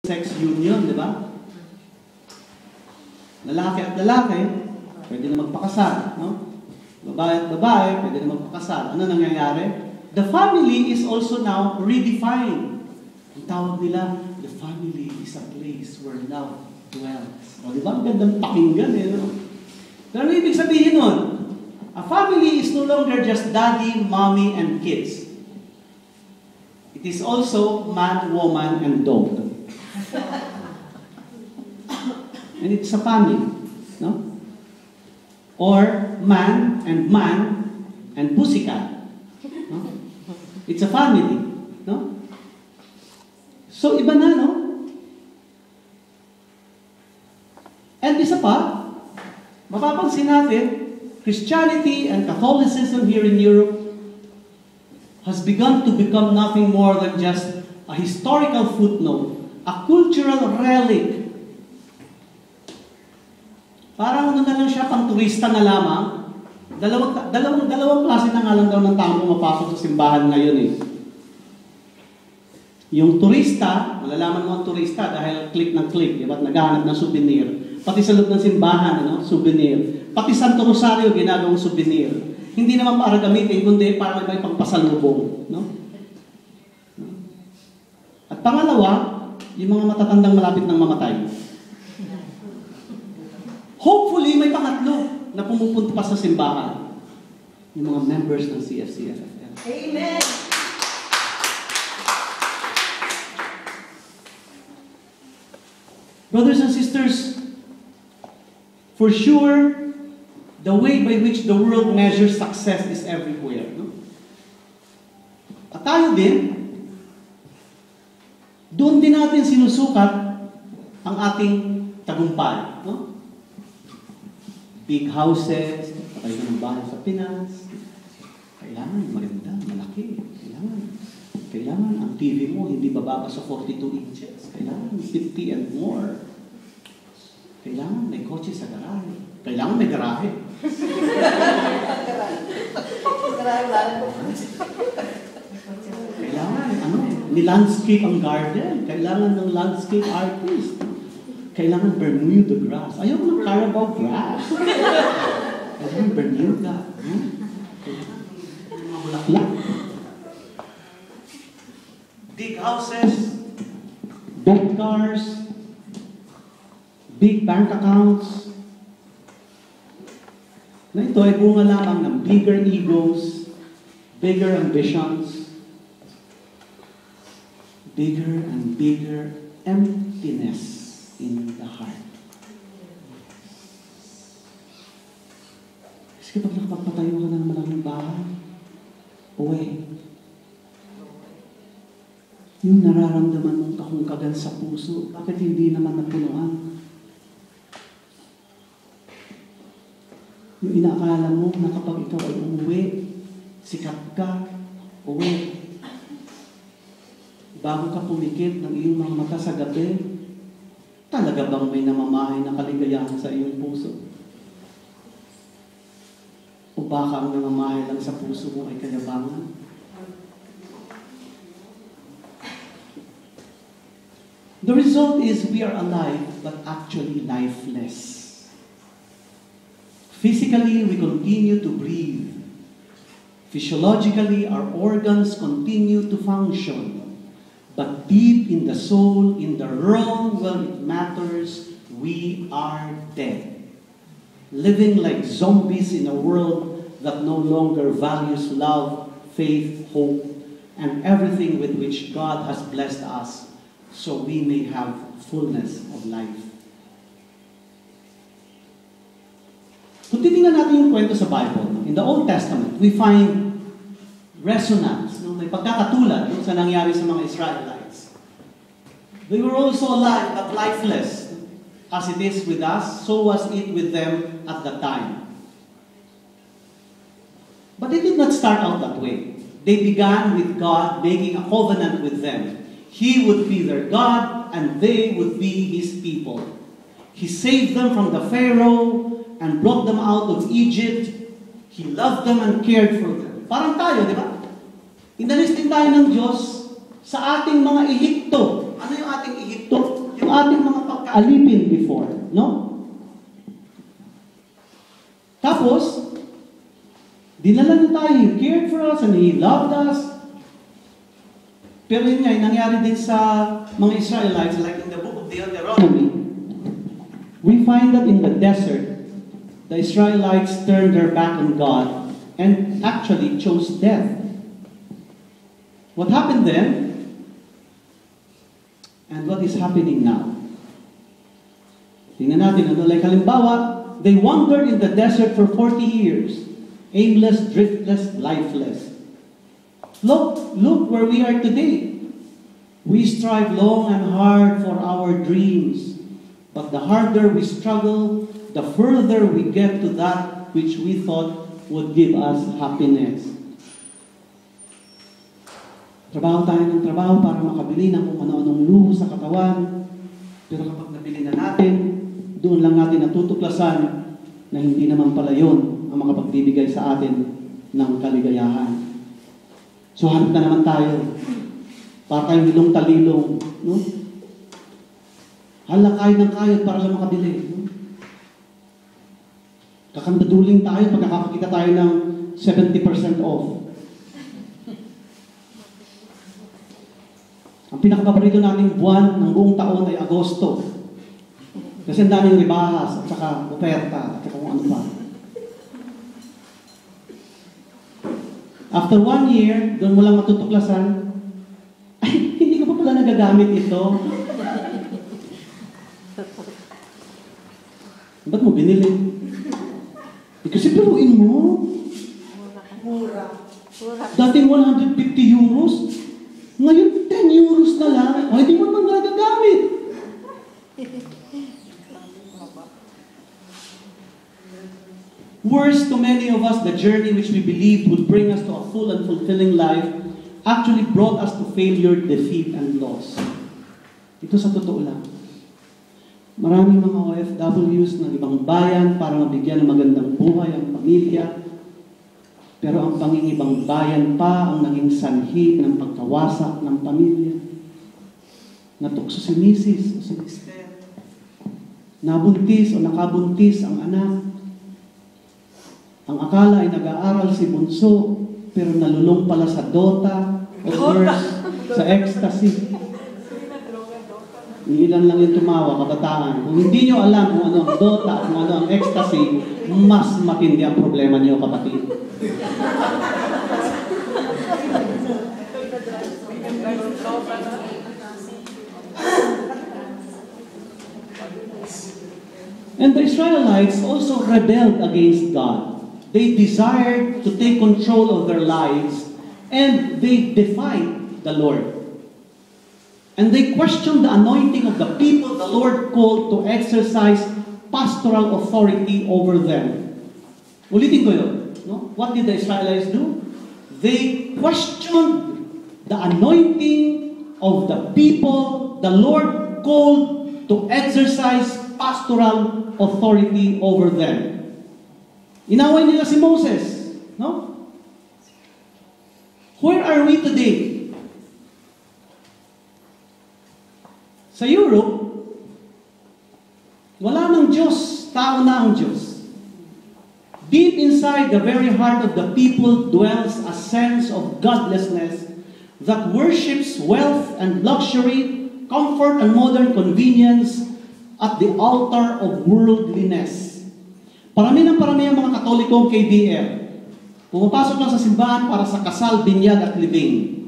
sex union, di ba? Lalaki at lalaki, pwede na magpakasal, no? Babae at babae, pwede na magpakasal. Ano nangyayari? The family is also now redefined. Ang tawag nila, the family is a place where love dwells. O, di ba? Ang gandang pakinggan, eh, no? Pero ano ibig sabihin nun? A family is no longer just daddy, mommy, and kids. It is also man, woman, and dog. And it's a family, no? Or man and pussycat. No? It's a family, no? So iba na, no? And isa pa, mapapansin natin, Christianity and Catholicism here in Europe has begun to become nothing more than just a historical footnote, a cultural relic. Parang ano na lang siya, pang turista na lamang. Dalawang klase na nga lang daw ng tao mapasok sa simbahan ngayon eh. Yung turista, malalaman mo ang turista dahil click ng click, diba? Naghahanap ng souvenir. Pati sa loob ng simbahan, ano? Souvenir. Pati Santo Rosario, ginagawang souvenir. Hindi naman para gamitin, kundi para may pagpasalubong. No? At pangalawa, yung mga matatandang malapit ng mamatay. Hopefully, may pangatlo na pumupunta pa sa simbahan. Yung mga members ng CFCFFL. Amen! Brothers and sisters, for sure, the way by which the world measures success is everywhere. No? At tayo din, doon din natin sinusukat ang ating tagumpay. No? Big houses, patay ng bahay sa Pinas. Kailangan maganda, malaki. Kailangan ang TV mo hindi bababa sa 42 inches. Kailangan 50 and more. Kailangan may kotse sa garahe. Kailangan may garahe. Kailangan, ni-landscape ang garden. Kailangan ng landscape artist. Kailangan Bermuda grass. Ayaw ng Carabao grass. Kailangan Bermuda. Mga bulaklak. Big houses, big cars, big bank accounts. Na ito ay bunga lamang ng bigger egos, bigger ambitions, bigger and bigger emptiness in the heart. Kasi kapag nakapagpatayo ka ng malaking bahay, uwi, yung nararamdaman mong kahungkagan sa puso, bakit hindi naman napunuan? Yung inaakala mo na kapag ikaw ay umuwi, sikat ka, uwi. Bago ka pumikit ng iyong mga mata sa gabi, talaga bang may namamahay na kaligayahan sa iyong puso? O baka ang namamahay lang sa puso mo ay kayabangan? The result is we are alive but actually lifeless. Physically, we continue to breathe. Physiologically, our organs continue to function. But deep in the soul, in the realm where it matters, we are dead. Living like zombies in a world that no longer values love, faith, hope, and everything with which God has blessed us, so we may have fullness of life. Kung titingnan natin yung kwento sa Bible, in the Old Testament, we find resonance, no? May pagkakatulad no? sa nangyari sa mga Israelites. They were also alive but lifeless. As it is with us, so was it with them at that time. But it did not start out that way. They began with God making a covenant with them. He would be their God and they would be His people. He saved them from the Pharaoh and brought them out of Egypt. He loved them and cared for them. Parang tayo, di ba? Inalis din tayo ng Diyos sa ating mga Ehipto. Ano yung ating Ehipto? ating mga pagkaalipin before, no? Tapos, dinala niya tayo, He cared for us and He loved us. Pero yun nga, nangyari din sa mga Israelites, like in the book of Deuteronomy, we find that in the desert, the Israelites turned their back on God and actually chose death. What happened then? And what is happening now? Tingnan natin, like halimbawa, they wandered in the desert for 40 years, aimless, driftless, lifeless. Look where we are today. We strive long and hard for our dreams, but the harder we struggle, the further we get to that which we thought would give us happiness. Trabaho tayo ng trabaho para makabili ng kung ano-anong luho sa katawan, pero kapag nabili na natin, doon lang natin natutuklasan na hindi naman pala yun ang makapagbibigay sa atin ng kaligayahan. So hanap na naman tayo. Para tayong hilong-talilong. No? Hala, kayod ng kayod para lang makabili. No? Kakandaduling tayo pag nakakakita tayo ng 70% off. Ang pinakapaborito nating buwan ng buong taon ay Agosto. Kasi ang daming ribahas, at saka oferta, at saka kung ano pa. After 1 year, doon mo lang matutuklasan, ay, hindi ko pa pala nagagamit ito. Ba't mo binili? Kasi piruin mo. Mura. Dating 150 euros, ngayon 10 euros na lang, ay, hindi mo naman nagagamit. Worse, to many of us, the journey which we believed would bring us to a full and fulfilling life actually brought us to failure, defeat, and loss. Ito sa totoo lang. Maraming mga OFWs ng ibang bayan para mabigyan ng magandang buhay ang pamilya, pero ang pangingibang bayan pa ang naging sanhi ng pagkawasak ng pamilya. Natukso si misis o si mister. Nabuntis o nakabuntis ang anak. Ang akala ay nag-aaral si bunso, pero nalulong pala sa Dota o worse, sa ecstasy. Ilan lang yung tumawa, kabataan. Kung hindi nyo alam kung ano ang Dota, kung ano ang ecstasy, mas matindi ang problema niyo, kapatid. And the Israelites also rebelled against God. They desired to take control of their lives, and they defied the Lord. And they questioned the anointing of the people the Lord called to exercise pastoral authority over them. Ulitin ko yun. No? What did the Israelites do? They questioned the anointing of the people the Lord called to exercise pastoral authority over them. Inaway nila si Moses. No? Where are we today? Sa Europe, wala nang Diyos, tao na ang Diyos. Deep inside the very heart of the people dwells a sense of godlessness that worships wealth and luxury, comfort and modern convenience at the altar of worldliness. Parami ng parami ang mga Katolikong KBR. Pumapasok lang sa simbahan para sa kasal, binyag at libing.